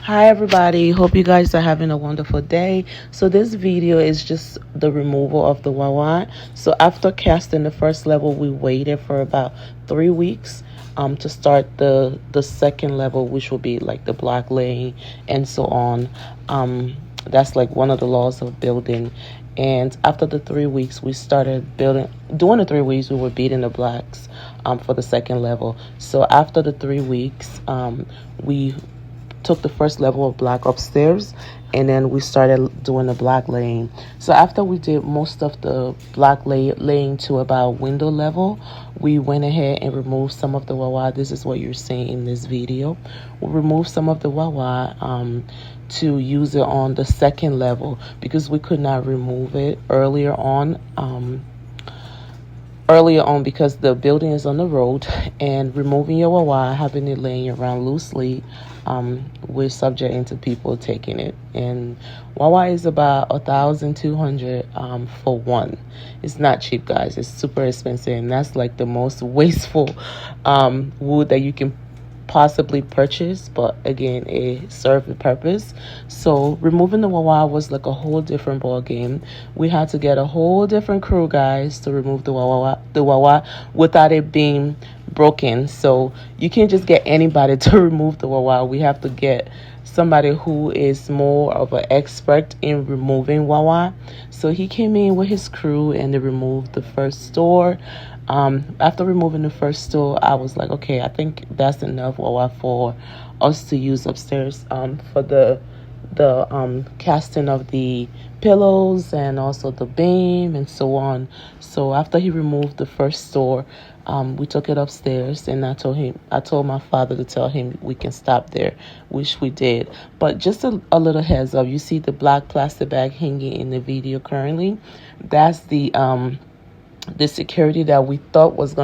Hi everybody, hope you guys are having a wonderful day. So this video is just the removal of the Wawa. So after casting the first level, we waited for about 3 weeks to start the second level, which will be like the block laying and so on. That's like one of the laws of building. And after the 3 weeks, we started building. During the 3 weeks, we were beating the blocks for the second level. So after the 3 weeks, we took the first level of block upstairs, and then we started doing the block laying. So after we did most of the block laying to about window level, we went ahead and removed some of the Wawa. This is what you're seeing in this video. We removed some of the Wawa to use it on the second level because we could not remove it earlier on because the building is on the road, and removing your Wawa, having it laying around loosely, we're subjecting to people taking it. And Wawa is about 1,200 for one. It's not cheap, guys. It's super expensive, and that's like the most wasteful wood that you can possibly purchase, but again, it served the purpose. So removing the Wawa was like a whole different ball game. We had to get a whole different crew, guys, to remove the Wawa without it being broken. So you can't just get anybody to remove the Wawa. We have to get somebody who is more of an expert in removing Wawa. So he came in with his crew and they removed the first door. After removing the first store, I was like, okay, I think that's enough Wawa for us to use upstairs for the casting of the pillows and also the beam and so on. So after he removed the first store, we took it upstairs, and I told my father to tell him we can stop there, which we did. But just a little heads up, you see the black plastic bag hanging in the video currently. That's the security that we thought was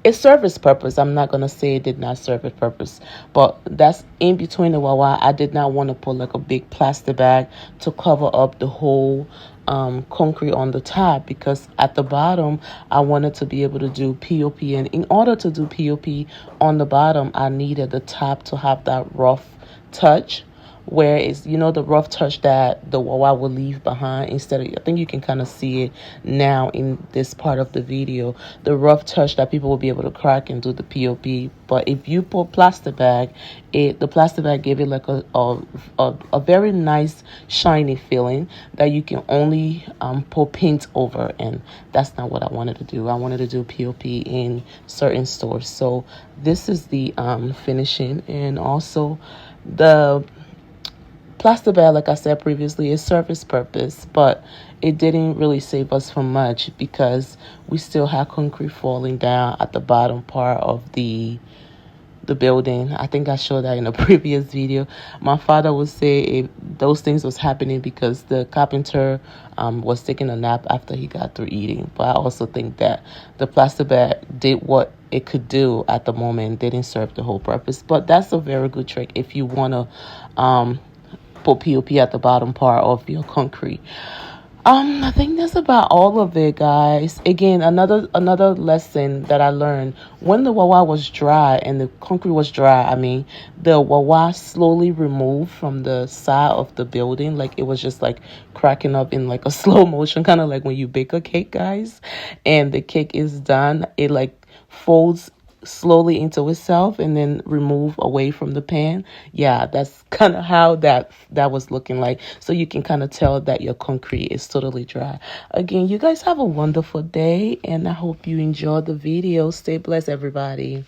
it served its purpose. I'm not gonna say it did not serve its purpose, but that's in between the Wawa. I did not want to put like a big plastic bag to cover up the whole concrete on the top, because at the bottom I wanted to be able to do POP, and in order to do POP on the bottom, I needed the top to have that rough touch, where it's, the rough touch that the Wawa will leave behind. Instead of, I think you can kind of see it now in this part of the video, the rough touch that people will be able to crack and do the POP. But if you put plastic bag, the plastic bag gave it like a very nice shiny feeling that you can only put paint over, and that's not what I wanted to do. I wanted to do POP in certain stores. So this is the finishing, and also the plastic bag, like I said previously, it served its purpose, but it didn't really save us from much because we still had concrete falling down at the bottom part of the building. I think I showed that in a previous video. My father would say those things was happening because the carpenter was taking a nap after he got through eating. But I also think that the plastic bag did what it could do at the moment, didn't serve the whole purpose. But that's a very good trick if you want to put POP at the bottom part of your concrete. I think that's about all of it, guys. Again, another lesson that I learned: when the Wawa was dry and the concrete was dry, the Wawa slowly removed from the side of the building, like it was just like cracking up in like a slow motion, kind of like when you bake a cake, guys, and the cake is done, it like folds slowly into itself and then remove away from the pan. Yeah, that's kind of how that was looking like. So you can kind of tell that your concrete is totally dry. Again, you guys have a wonderful day, and I hope you enjoyed the video. Stay blessed, everybody.